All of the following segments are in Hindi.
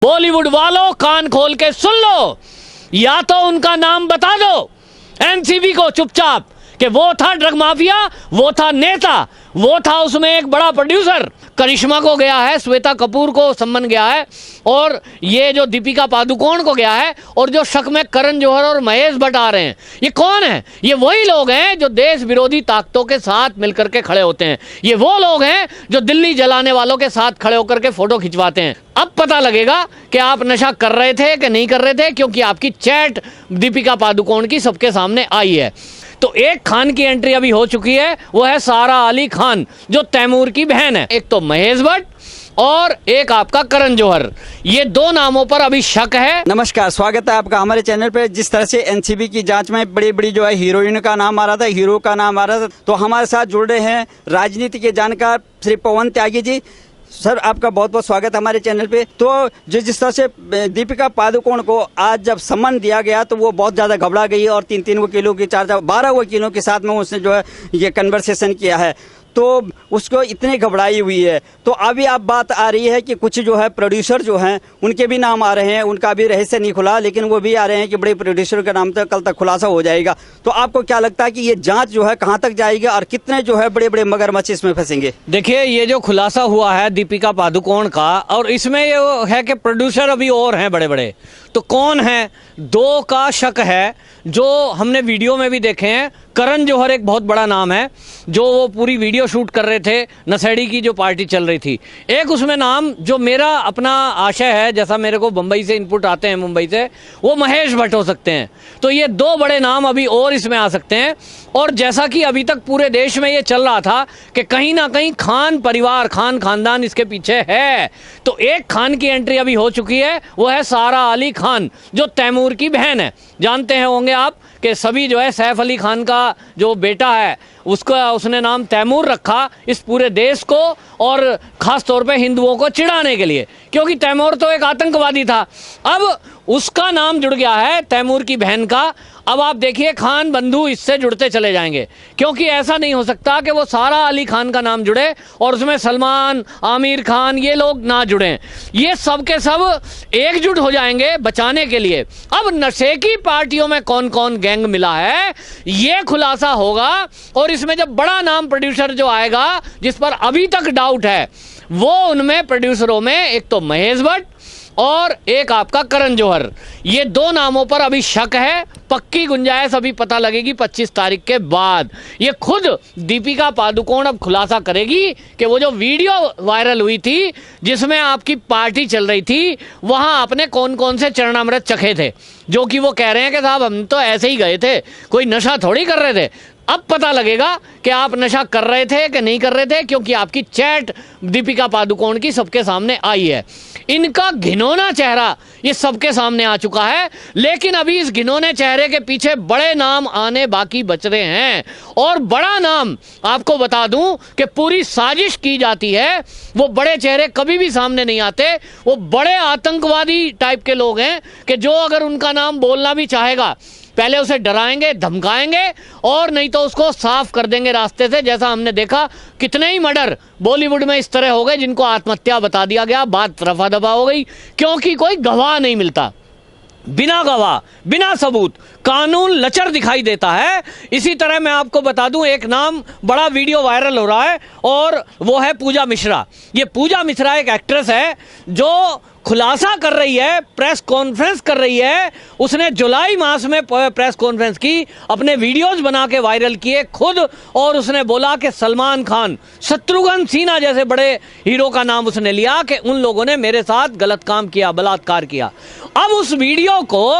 बॉलीवुड वालों कान खोल के सुन लो, या तो उनका नाम बता दो एनसीबी को चुपचाप कि वो था ड्रग माफिया, वो था नेता, वो था उसमें एक बड़ा प्रोड्यूसर। करिश्मा को गया है, श्वेता कपूर को सम्मन गया है, और ये जो दीपिका पादुकोण को गया है, और जो शक में करण जौहर और महेश भट्ट आ रहे हैं, ये कौन है? ये वही लोग हैं जो देश विरोधी ताकतों के साथ मिलकर के खड़े होते हैं। ये वो लोग हैं जो दिल्ली जलाने वालों के साथ खड़े होकर के फोटो खिंचवाते हैं। अब पता लगेगा कि आप नशा कर रहे थे कि नहीं कर रहे थे, क्योंकि आपकी चैट दीपिका पादुकोण की सबके सामने आई है। तो एक खान की एंट्री अभी हो चुकी है, वो है सारा अली खान, जो तैमूर की बहन है। एक तो महेश भट्ट और एक आपका करण जौहर, ये दो नामों पर अभी शक है। नमस्कार, स्वागत है आपका हमारे चैनल पे। जिस तरह से एनसीबी की जांच में बड़ी बड़ी जो है हीरोइन का नाम आ रहा था, हीरो का नाम आ रहा था, तो हमारे साथ जुड़ रहे हैं राजनीति के जानकार श्री पवन त्यागी जी। सर, आपका बहुत बहुत स्वागत है हमारे चैनल पे। तो जिस तरह से दीपिका पादुकोण को आज जब सम्मान दिया गया तो वो बहुत ज़्यादा घबरा गई और 3 वकीलों की 12 वकीलों के साथ में उसने जो है ये कन्वर्सेशन किया है, तो उसको इतनी घबराई हुई है। तो अभी आप बात आ रही है कि कुछ जो है प्रोड्यूसर जो हैं उनके भी नाम आ रहे हैं, उनका भी रहस्य नहीं खुला, लेकिन वो भी आ रहे हैं कि बड़े प्रोड्यूसर का नाम तक कल तक खुलासा हो जाएगा। तो आपको क्या लगता है कि ये जांच जो है कहां तक जाएगी और कितने जो है बड़े बड़े मगरमच्छ इसमें फंसेंगे? देखिए, ये जो खुलासा हुआ है दीपिका पादुकोण का, और इसमें ये है कि प्रोड्यूसर अभी और हैं बड़े बड़े, तो कौन है? दो का शक है जो हमने वीडियो में भी देखे हैं। करण जौहर एक बहुत बड़ा नाम है, जो वो पूरी वीडियो शूट कर रहे थे, नशेड़ी की जो पार्टी चल रही थी। एक उसमें नाम जो मेरा अपना आशय है, जैसा मेरे को मुंबई से इनपुट आते हैं, मुंबई से, वो महेश भट्ट हो सकते हैं। तो ये दो बड़े नाम अभी और इसमें आ सकते हैं। और जैसा कि अभी तक पूरे देश में ये चल रहा था कि कहीं ना कहीं खान परिवार, खान खानदान इसके पीछे है, तो एक खान की एंट्री अभी हो चुकी है, वो है सारा अली खान, जो तैमूर की बहन है। जानते हैं होंगे आप कि सभी जो है सैफ अली खान का जो बेटा है उसका उसने नाम तैमूर रखा इस पूरे देश को, और खास तौर पे हिंदुओं को चिढ़ाने के लिए, क्योंकि तैमूर तो एक आतंकवादी था। अब उसका नाम जुड़ गया है तैमूर की बहन का। अब आप देखिए खान बंधु इससे जुड़ते चले जाएंगे, क्योंकि ऐसा नहीं हो सकता कि वो सारा अली खान का नाम जुड़े और उसमें सलमान, आमिर खान, ये लोग ना जुड़ें। ये सब के सब एकजुट हो जाएंगे बचाने के लिए। अब नशे की पार्टियों में कौन कौन गैंग मिला है, ये खुलासा होगा। और इसमें जब बड़ा नाम प्रोड्यूसर जो आएगा, जिस पर अभी तक डाउट है, वो उनमें प्रोड्यूसरों में एक तो महेश भट्ट और एक आपका करण जौहर, ये दो नामों पर अभी शक है। पक्की गुंजाइश अभी पता लगेगी 25 तारीख के बाद। ये खुद दीपिका पादुकोण अब खुलासा करेगी कि वो जो वीडियो वायरल हुई थी जिसमें आपकी पार्टी चल रही थी, वहां आपने कौन कौन से चरणामृत चखे थे, जो कि वो कह रहे हैं कि साहब हम तो ऐसे ही गए थे, कोई नशा थोड़ी कर रहे थे। अब पता लगेगा कि आप नशा कर रहे थे कि नहीं कर रहे थे, क्योंकि आपकी चैट दीपिका पादुकोण की सबके सामने आई है। इनका घिनौना चेहरा ये सबके सामने आ चुका है, लेकिन अभी इस घिनौने चेहरे के पीछे बड़े नाम आने बाकी बच रहे हैं। और बड़ा नाम आपको बता दूं कि पूरी साजिश की जाती है। वो बड़े चेहरे कभी भी सामने नहीं आते, वो बड़े आतंकवादी टाइप के लोग हैं कि जो अगर उनका नाम बोलना भी चाहेगा, पहले उसे डराएंगे, धमकाएंगे, और नहीं तो उसको साफ कर देंगे रास्ते से। जैसा हमने देखा कितने ही मर्डर बॉलीवुड में इस तरह हो गए जिनको आत्महत्या बता दिया गया, बात रफा दफा हो गई, क्योंकि कोई गवाह नहीं मिलता। बिना गवाह, बिना सबूत कानून लचर दिखाई देता है। इसी तरह मैं आपको बता दूं, एक नाम बड़ा वीडियो वायरल हो रहा है, और वो है पूजा मिश्रा। ये पूजा मिश्रा एक एक्ट्रेस है जो खुलासा कर रही है, प्रेस कॉन्फ्रेंस कर रही है। उसने जुलाई मास में प्रेस कॉन्फ्रेंस की, अपने वीडियोस बना के वायरल किए खुद, और उसने बोला कि सलमान खान, शत्रुघ्न सिन्हा जैसे बड़े हीरो का नाम उसने लिया कि उन लोगों ने मेरे साथ गलत काम किया, बलात्कार किया। अब उस वीडियो को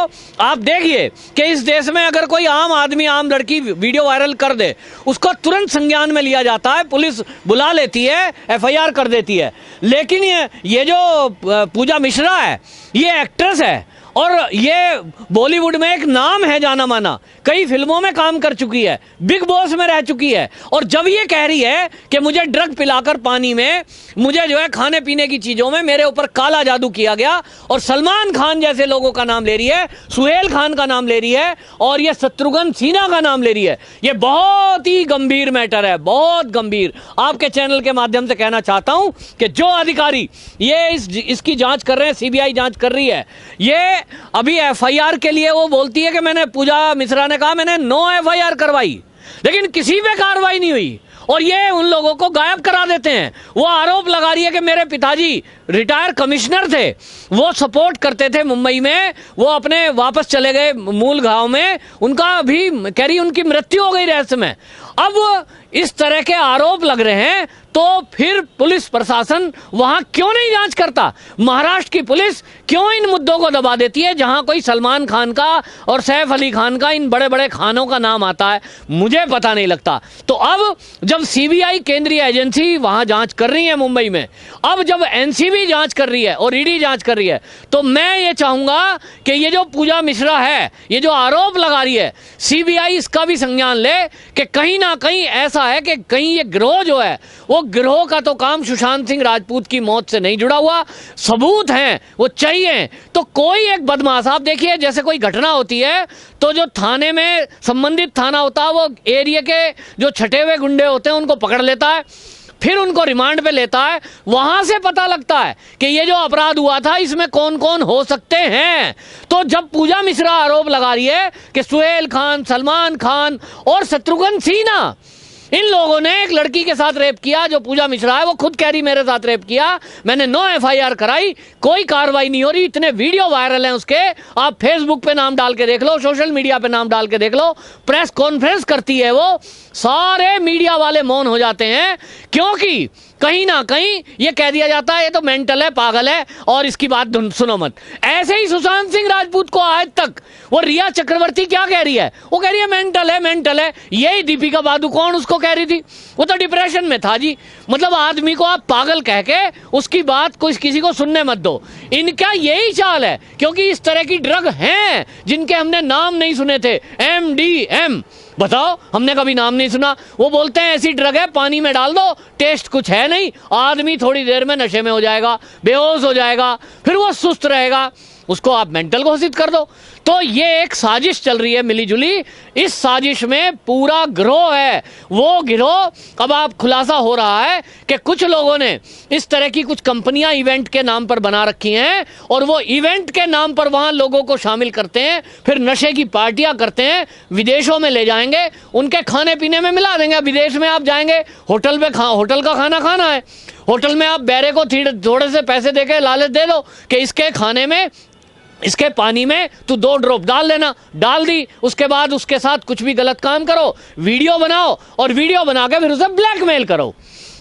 आप देखिए कि इस देश में अगर कोई आम आदमी, आम लड़की वीडियो वायरल कर दे, उसको तुरंत संज्ञान में लिया जाता है, पुलिस बुला लेती है, FIR कर देती है। लेकिन ये जो पूजा मिश्रा है, ये एक्ट्रेस है, और ये बॉलीवुड में एक नाम है जाना माना, कई फिल्मों में काम कर चुकी है, बिग बॉस में रह चुकी है। और जब ये कह रही है कि मुझे ड्रग पिलाकर पानी में, मुझे जो है खाने पीने की चीजों में मेरे ऊपर काला जादू किया गया, और सलमान खान जैसे लोगों का नाम ले रही है, सुहेल खान का नाम ले रही है, और ये शत्रुघ्न सिन्हा का नाम ले रही है, ये बहुत ही गंभीर मैटर है, बहुत गंभीर। आपके चैनल के माध्यम से कहना चाहता हूं कि जो अधिकारी ये इसकी जांच कर रहे हैं, सीबीआई जांच कर रही है, ये अभी एफआईआर के लिए वो बोलती है कि मैंने, पूजा मिश्रा ने कहा मैंने 9 एफआईआर करवाई, लेकिन किसी पे कार्रवाई नहीं हुई, और ये उन लोगों को गायब करा देते हैं। वो आरोप लगा रही है कि मेरे पिताजी रिटायर कमिश्नर थे, वो सपोर्ट करते थे मुंबई में, वो अपने वापस चले गए मूल गांव में, उनका भी कह रही उनकी मृत्यु हो गई रहस्य में। अब इस तरह के आरोप लग रहे हैं, तो फिर पुलिस प्रशासन वहां क्यों नहीं जांच करता? महाराष्ट्र की पुलिस क्यों इन मुद्दों को दबा देती है जहां कोई सलमान खान का और सैफ अली खान का, इन बड़े बड़े खानों का नाम आता है? मुझे पता नहीं लगता। तो अब जब सीबीआई केंद्रीय एजेंसी वहां जांच कर रही है मुंबई में, अब जब एनसीबी जांच कर रही है और ईडी जांच कर रही है, तो मैं ये चाहूंगा कि ये जो पूजा मिश्रा है, ये जो आरोप लगा रही है, सीबीआई इसका भी संज्ञान ले कि कहीं ना कहीं ऐसा है कि कहीं ये गिरोह जो है, वो गिरोह का तो काम सुशांत सिंह राजपूत की मौत से नहीं जुड़ा हुआ, सबूत हैं वो चाहिए। तो कोई एक बदमाश, आप देखिए जैसे कोई घटना होती है तो जो थाने में संबंधित थाना होता है, वो एरिया के जो छटे हुए गुंडे होते हैं उनको पकड़ लेता है, फिर उनको रिमांड पे लेता है, वहां से पता लगता है कि ये जो अपराध हुआ था इसमें कौन कौन हो सकते हैं। तो जब पूजा मिश्रा आरोप लगा रही है कि सुहेल खान, सलमान खान और शत्रुघ्न सिन्हा, इन लोगों ने एक लड़की के साथ रेप किया, जो पूजा मिश्रा है वो खुद कह रही मेरे साथ रेप किया, मैंने 9 एफआईआर कराई, कोई कार्रवाई नहीं हो रही, इतने वीडियो वायरल हैं उसके, आप फेसबुक पे नाम डाल के देख लो, सोशल मीडिया पे नाम डाल के देख लो, प्रेस कॉन्फ्रेंस करती है वो, सारे मीडिया वाले मौन हो जाते हैं, क्योंकि कहीं ना कहीं ये कह दिया जाता है ये तो मेंटल है, पागल है, और इसकी बात सुनो मत। ऐसे ही सुशांत सिंह राजपूत को आज तक वो रिया चक्रवर्ती क्या कह रही है? वो कह रही है मेंटल है, मेंटल है। यही दीपिका पादुकोण उसको कह रही थी, वो तो डिप्रेशन में था जी। मतलब आदमी को आप पागल कह के उसकी बात किसी को सुनने मत दो। इनका यही चाल है, क्योंकि इस तरह की ड्रग हैं जिनके हमने नाम नहीं सुने थे, MDM, बताओ हमने कभी नाम नहीं सुना। वो बोलते हैं ऐसी ड्रग है, पानी में डाल दो, टेस्ट कुछ है नहीं, आदमी थोड़ी देर में नशे में हो जाएगा, बेहोश हो जाएगा, फिर वो सुस्त रहेगा, उसको आप मेंटल घोषित कर दो। तो ये एक साजिश चल रही है मिलीजुली, इस साजिश में पूरा गिरोह है। वो गिरोह अब आप खुलासा हो रहा है कि कुछ लोगों ने इस तरह की कुछ कंपनियां इवेंट के नाम पर बना रखी हैं, और वो इवेंट के नाम पर वहां लोगों को शामिल करते हैं, फिर नशे की पार्टियां करते हैं, विदेशों में ले जाएंगे, उनके खाने पीने में मिला देंगे। विदेश में आप जाएंगे, होटल में होटल का खाना खाना है, होटल में आप बैरे को थोड़े से पैसे देके लालच दे दो कि इसके खाने में, इसके पानी में तू 2 ड्रॉप डाल देना, डाल दी, उसके बाद उसके साथ कुछ भी गलत काम करो, वीडियो बनाओ, और वीडियो बना के फिर उसे ब्लैकमेल करो।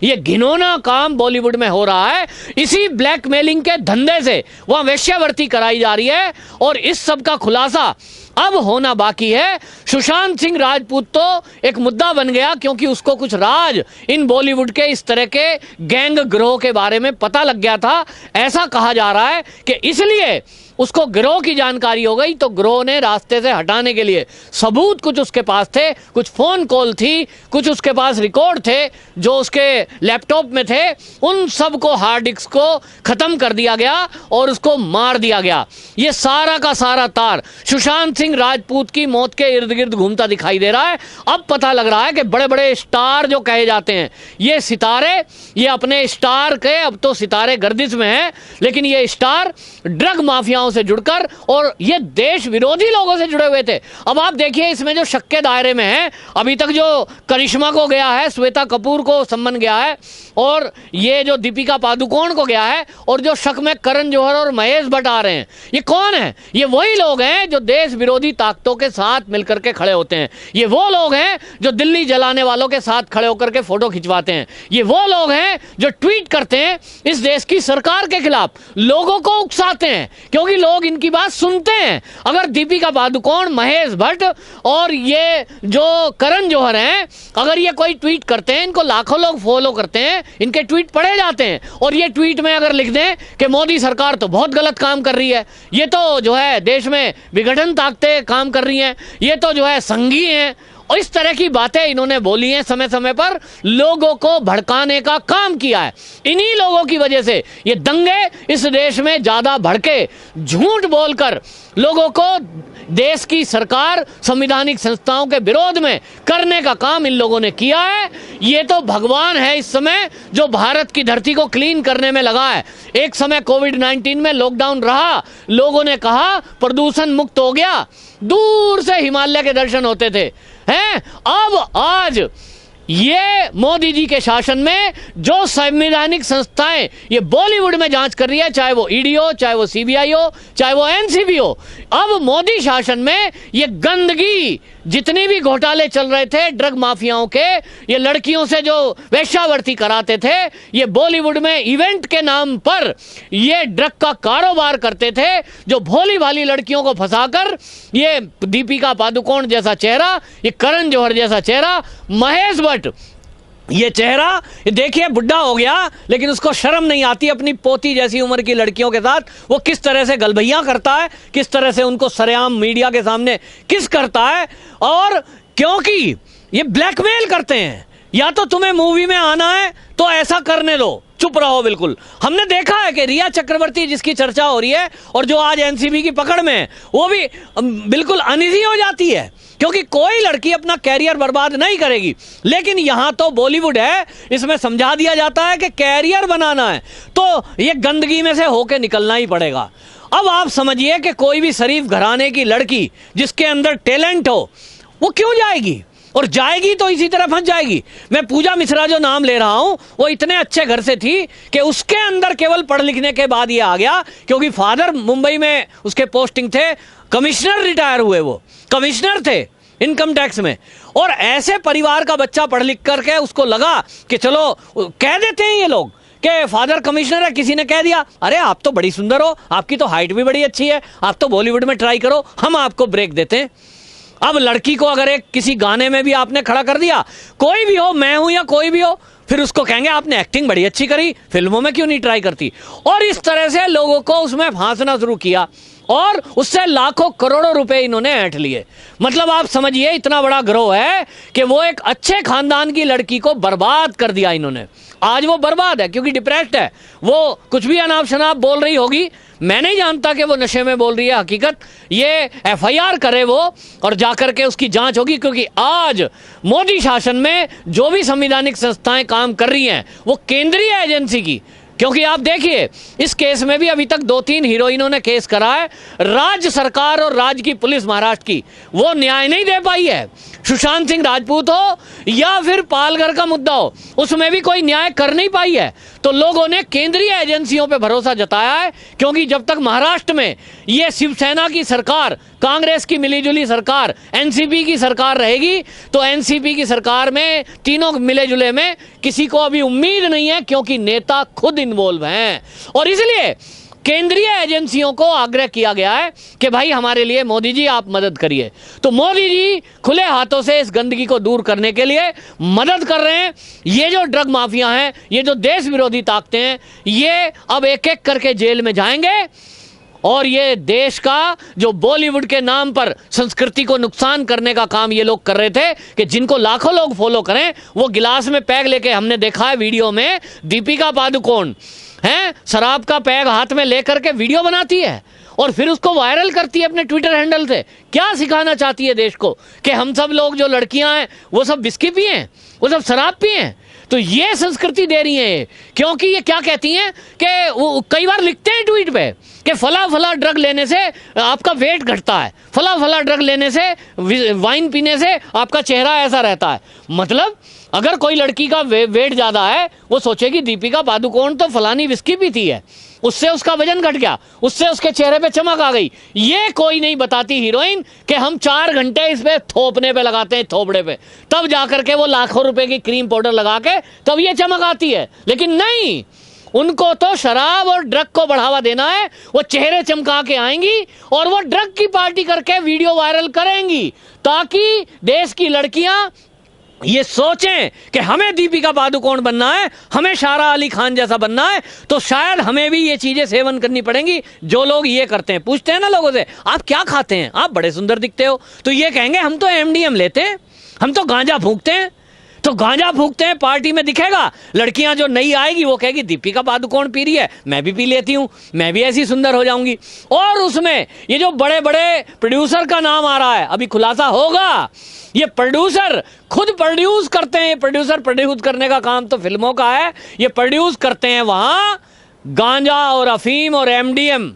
ये घिनौना काम बॉलीवुड में हो रहा है। इसी ब्लैकमेलिंग के धंधे से वहां वेश्यावृत्ति कराई जा रही है, और इस सब का खुलासा अब होना बाकी है। सुशांत सिंह राजपूत तो एक मुद्दा बन गया, क्योंकि उसको कुछ राज इन बॉलीवुड के इस तरह के गैंग गिरोह के बारे में पता लग गया था। ऐसा कहा जा रहा है कि इसलिए उसको गिरोह की जानकारी हो गई, तो गिरोह ने रास्ते से हटाने के लिए सबूत कुछ उसके पास थे, कुछ फोन कॉल थी, कुछ उसके पास रिकॉर्ड थे जो उसके लैपटॉप में थे, उन सब को, हार्ड डिस्क को खत्म कर दिया गया और उसको मार दिया गया। ये सारा का सारा तार सुशांत सिंह राजपूत की मौत के इर्द गिर्द घूमता दिखाई दे रहा है। अब पता लग रहा है कि बड़े बड़े स्टार जो कहे जाते हैं, ये सितारे, ये अपने स्टार के, अब तो सितारे गर्दिश में हैं, लेकिन ये स्टार ड्रग माफियाओं से जुड़कर और ये देश विरोधी लोगों से जुड़े हुए थे। अब आप देखिए इसमें जो शक के दायरे में है, अभी तक जो करिश्मा को गया है, श्वेता कपूर को सम्मन गया है, और ये जो दीपिका पादुकोण को गया है, और जो शक में करण जौहर और महेश भट्ट आ रहे हैं, ये कौन है? ये वही लोग हैं जो देश विरोधी ताकतों के साथ मिलकर के खड़े होते हैं। ये वो लोग हैं जो दिल्ली जलाने वालों के साथ खड़े होकर के फोटो खिंचवाते हैं। ये वो लोग हैं जो ट्वीट करते हैं इस देश की सरकार के खिलाफ, लोगों को उकसाते हैं, क्योंकि लोग इनकी बात सुनते हैं। अगर दीपिका पादुकोण, महेश भट्ट और ये जो करण जौहर हैं, अगर ये कोई ट्वीट करते हैं, इनको लाखों लोग फॉलो करते हैं, इनके ट्वीट पढ़े जाते हैं, और ये ट्वीट में अगर लिख दें कि मोदी सरकार तो बहुत गलत काम कर रही है, ये तो जो है देश में विघटन ताकते काम कर रही हैं, ये तो जो है संघी हैं, और इस तरह की बातें इन्होंने बोली हैं, समय समय पर लोगों को भड़काने का काम किया है। इन्हीं लोगों की वजह से ये दंगे इस देश में ज्यादा भड़के, झूठ बोलकर लोगों को देश की सरकार, संवैधानिक संस्थाओं के विरोध में करने का काम इन लोगों ने किया है। ये तो भगवान है इस समय जो भारत की धरती को क्लीन करने में लगा है। एक समय कोविड-19 में लॉकडाउन रहा, लोगों ने कहा प्रदूषण मुक्त हो गया, दूर से हिमालय के दर्शन होते थे, हैं? अब आज ये मोदी जी के शासन में जो संवैधानिक संस्थाएं ये बॉलीवुड में जांच कर रही है, चाहे वो ईडी हो, चाहे वो सीबीआई हो, चाहे वो एनसीबी हो, अब मोदी शासन में ये गंदगी, जितनी भी घोटाले चल रहे थे ड्रग माफियाओं के, ये लड़कियों से जो वेश्यावृत्ति कराते थे, ये बॉलीवुड में इवेंट के नाम पर ये ड्रग का कारोबार करते थे, जो भोली भाली लड़कियों को फंसाकर ये दीपिका पादुकोण जैसा चेहरा, ये करण जौहर जैसा चेहरा, महेश भट्ट ये चेहरा, ये देखिए बुढ़ा हो गया लेकिन उसको शर्म नहीं आती अपनी पोती जैसी उम्र की लड़कियों के साथ वो किस तरह से गलभैया करता है, किस तरह से उनको सरेआम मीडिया के सामने किस करता है। और क्योंकि ये ब्लैकमेल करते हैं, या तो तुम्हें मूवी में आना है तो ऐसा करने दो, चुप रहो बिल्कुल। हमने देखा है कि रिया चक्रवर्ती जिसकी चर्चा हो रही है और जो आज एनसीबी की पकड़ में है, वो भी बिल्कुल अनईजी हो जाती है, क्योंकि कोई लड़की अपना कैरियर बर्बाद नहीं करेगी। लेकिन यहां तो बॉलीवुड है, इसमें समझा दिया जाता है कि कैरियर बनाना है तो ये गंदगी में से होके निकलना ही पड़ेगा। अब आप समझिए कि कोई भी शरीफ घराने की लड़की जिसके अंदर टैलेंट हो, वो क्यों जाएगी, और जाएगी तो इसी तरह फंस जाएगी। मैं पूजा मिश्रा जो नाम ले रहा हूं, वो इतने अच्छे घर से थी कि उसके अंदर केवल पढ़ लिखने के बाद ये आ गया, क्योंकि फादर मुंबई में उसके पोस्टिंग थे, कमिश्नर रिटायर हुए, वो कमिश्नर थे इनकम टैक्स में, और ऐसे परिवार का बच्चा पढ़ लिख करके उसको लगा कि चलो, कह देते हैं ये लोग कि फादर कमिश्नर है, किसी ने कह दिया अरे आप तो बड़ी सुंदर हो, आपकी तो हाइट भी बड़ी अच्छी है, आप तो बॉलीवुड में ट्राई करो, हम आपको ब्रेक देते हैं। अब लड़की को अगर एक किसी गाने में भी आपने खड़ा कर दिया, कोई भी हो, मैं हूं या कोई भी हो, फिर उसको कहेंगे आपने एक्टिंग बड़ी अच्छी करी, फिल्मों में क्यों नहीं ट्राई करती। और इस तरह से लोगों को उसमें फांसना शुरू किया और उससे लाखों करोड़ों रुपए इन्होंने ऐंठ लिए। मतलब आप समझिए इतना बड़ा गिरोह है कि वो एक अच्छे खानदान की लड़की को बर्बाद कर दिया इन्होंने। आज वो बर्बाद है क्योंकि डिप्रेस्ड है, वो कुछ भी अनाप शनाप बोल रही होगी, मैं नहीं जानता कि वो नशे में बोल रही है, हकीकत ये एफआईआर करे वो और जाकर के उसकी जांच होगी, क्योंकि आज मोदी शासन में जो भी संवैधानिक संस्थाएं काम कर रही हैं वो केंद्रीय एजेंसी की, क्योंकि आप देखिए इस केस में भी अभी तक 2-3 हीरोइनों ने केस करा है, राज्य सरकार और राज्य की पुलिस महाराष्ट्र की वो न्याय नहीं दे पाई है। सुशांत सिंह राजपूत हो या फिर पालघर का मुद्दा हो, उसमें भी कोई न्याय कर नहीं पाई है। तो लोगों ने केंद्रीय एजेंसियों पे भरोसा जताया है, क्योंकि जब तक महाराष्ट्र में ये शिवसेना की सरकार, कांग्रेस की मिलीजुली सरकार, एनसीपी की सरकार रहेगी, तो एनसीपी की सरकार में तीनों मिले जुले में किसी को अभी उम्मीद नहीं है, क्योंकि नेता खुद इन्वॉल्व हैं। और इसलिए केंद्रीय एजेंसियों को आग्रह किया गया है कि भाई हमारे लिए मोदी जी आप मदद करिए। तो मोदी जी खुले हाथों से इस गंदगी को दूर करने के लिए मदद कर रहे हैं। ये जो ड्रग माफिया हैं, ये जो देश विरोधी ताकतें हैं, ये अब एक एक करके जेल में जाएंगे और ये देश का जो बॉलीवुड के नाम पर संस्कृति को नुकसान करने का काम ये लोग कर रहे थे, कि जिनको लाखों लोग फॉलो करें। वो गिलास में पैग लेके, हमने देखा है वीडियो में, दीपिका पादुकोण हैं शराब का पैग हाथ में लेकर के वीडियो बनाती है और फिर उसको वायरल करती है अपने ट्विटर हैंडल से। क्या सिखाना चाहती है देश को कि हम सब लोग जो लड़कियां हैं वो सब विस्की पिए, वो सब शराब पिए। तो ये संस्कृति दे रही है, क्योंकि ये क्या कहती हैं कि वो कई बार लिखते हैं ट्वीट पे कि फला फला ड्रग लेने से आपका वेट घटता है, फला फला ड्रग लेने से, वाइन पीने से आपका चेहरा ऐसा रहता है। मतलब अगर कोई लड़की का वेट ज्यादा है, वो सोचेगी दीपिका पादुकोण तो फलानी विस्की पीती है, उससे उसका वजन घट गया, उससे उसके चेहरे पे चमक आ गई। ये कोई नहीं बताती हीरोइन कि हम 4 घंटे इस पे थोपने पे लगाते हैं, थोपड़े पे, तब जाकर के वो लाखों रुपए की क्रीम पाउडर लगा के तब ये चमक आती है। लेकिन नहीं, उनको तो शराब और ड्रग को बढ़ावा देना है। वो चेहरे चमका के आएंगी और वो ड्रग की पार्टी करके वीडियो वायरल करेंगी ताकि देश की लड़कियां ये सोचें कि हमें दीपिका पादुकोण बनना है, हमें सारा अली खान जैसा बनना है, तो शायद हमें भी ये चीजें सेवन करनी पड़ेंगी जो लोग ये करते हैं। पूछते हैं ना लोगों से, आप क्या खाते हैं, आप बड़े सुंदर दिखते हो, तो ये कहेंगे हम तो एमडीएम लेते हैं, हम तो गांजा फूंकते हैं। तो गांजा फूंकते हैं, पार्टी में दिखेगा, लड़कियां जो नई आएगी वो कहेगी दीपिका पादुकोण पी रही है, मैं भी पी लेती हूं, मैं भी ऐसी सुंदर हो जाऊंगी। और उसमें ये जो बड़े बड़े प्रोड्यूसर का नाम आ रहा है, अभी खुलासा होगा, ये प्रोड्यूसर खुद प्रोड्यूस करते हैं। प्रोड्यूसर प्रोड्यूस करने का काम तो फिल्मों का है, ये प्रोड्यूस करते हैं वहां गांजा और अफीम और एमडीएम,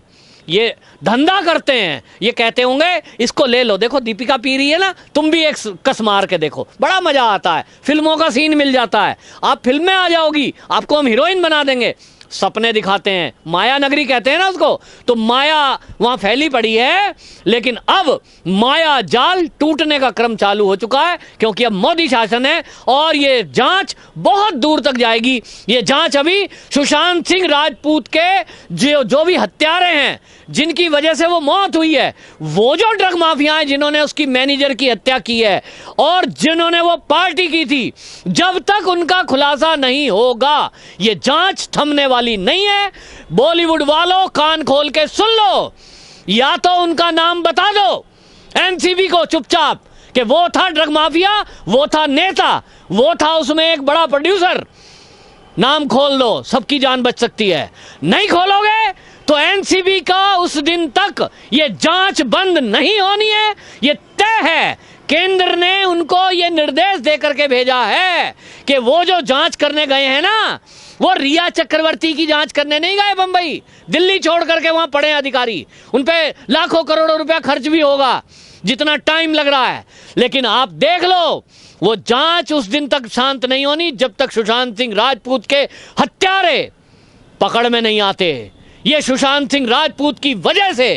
ये धंधा करते हैं। ये कहते होंगे इसको ले लो, देखो दीपिका पी रही है ना, तुम भी एक कस मार के देखो, बड़ा मजा आता है, फिल्मों का सीन मिल जाता है, आप फिल्म में आ जाओगी, आपको हम हीरोइन बना देंगे। सपने दिखाते हैं, माया नगरी कहते हैं ना उसको, तो माया वहां फैली पड़ी है, लेकिन अब माया जाल टूटने का क्रम चालू हो चुका है, क्योंकि अब मोदी शासन है और ये जांच बहुत दूर तक जाएगी। ये जांच अभी सुशांत सिंह राजपूत के जो भी हत्यारे हैं, जिनकी वजह से वो मौत हुई है, वो जो ड्रग माफिया हैं जिन्होंने उसकी मैनेजर की हत्या की है और जिन्होंने वो पार्टी की थी, जब तक उनका खुलासा नहीं होगा ये जांच थमने वाली नहीं है। बॉलीवुड वालों कान खोल के सुन लो, या तो उनका नाम बता दो एनसीबी को चुपचाप कि वो था ड्रग माफिया, वो था नेता, वो था उसमें एक बड़ा प्रोड्यूसर, नाम खोल दो, सबकी जान बच सकती है। नहीं खोलोगे तो एनसीबी का उस दिन तक ये जांच बंद नहीं होनी है, ये तय है। केंद्र ने उनको ये निर्देश देकर के भेजा है कि वो जो जांच करने गए हैं ना, वो रिया चक्रवर्ती की जांच करने नहीं गए बंबई, दिल्ली छोड़ करके वहां पड़े अधिकारी, उन पे लाखों करोड़ों रुपया खर्च भी होगा, जितना टाइम लग रहा है। लेकिन आप देख लो, वो जांच उस दिन तक शांत नहीं होनी जब तक सुशांत सिंह राजपूत के हत्यारे पकड़ में नहीं आते। ये सुशांत सिंह राजपूत की वजह से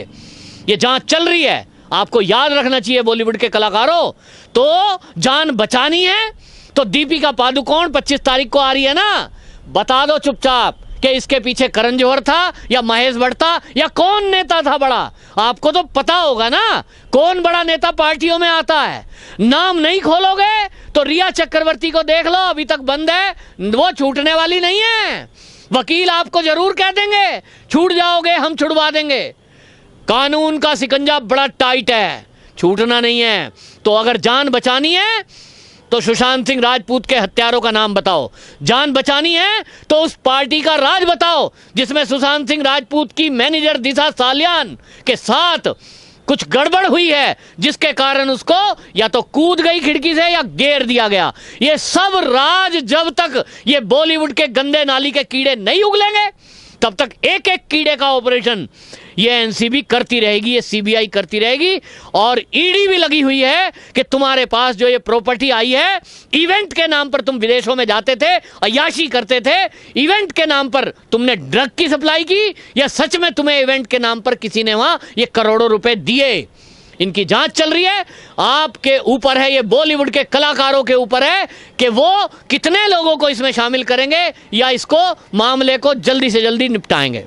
ये जांच चल रही है। आपको याद रखना चाहिए बॉलीवुड के कलाकारों, तो जान बचानी है तो दीपिका पादुकोण 25 तारीख को आ रही है ना, बता दो चुपचाप कि इसके पीछे करण जौहर था या महेश भट्ट था या कौन नेता था बड़ा। आपको तो पता होगा ना कौन बड़ा नेता पार्टियों में आता है। नाम नहीं खोलोगे तो रिया चक्रवर्ती को देख लो, अभी तक बंद है, वो छूटने वाली नहीं है। वकील आपको जरूर कह देंगे छूट जाओगे, हम छुड़वा देंगे। कानून का सिकंजा बड़ा टाइट है, छूटना नहीं है। तो अगर जान बचानी है तो सुशांत सिंह राजपूत के हत्यारों का नाम बताओ, जान बचानी है तो उस पार्टी का राज बताओ जिसमें सुशांत सिंह राजपूत की मैनेजर दिशा सालियान के साथ कुछ गड़बड़ हुई है, जिसके कारण उसको या तो कूद गई खिड़की से या घेर दिया गया। ये सब राज जब तक ये बॉलीवुड के गंदे नाली के कीड़े नहीं उगलेंगे, तब तक एक एक कीड़े का ऑपरेशन ये एनसीबी करती रहेगी, ये सीबीआई करती रहेगी। और ईडी भी लगी हुई है कि तुम्हारे पास जो ये प्रॉपर्टी आई है, इवेंट के नाम पर तुम विदेशों में जाते थे, अय्याशी करते थे, इवेंट के नाम पर तुमने ड्रग की सप्लाई की या सच में तुम्हें इवेंट के नाम पर किसी ने वहां ये करोड़ों रुपए दिए। इनकी जांच चल रही है, आपके ऊपर है, ये बॉलीवुड के कलाकारों के ऊपर है कि वो कितने लोगों को इसमें शामिल करेंगे या इसको मामले को जल्दी से जल्दी निपटाएंगे।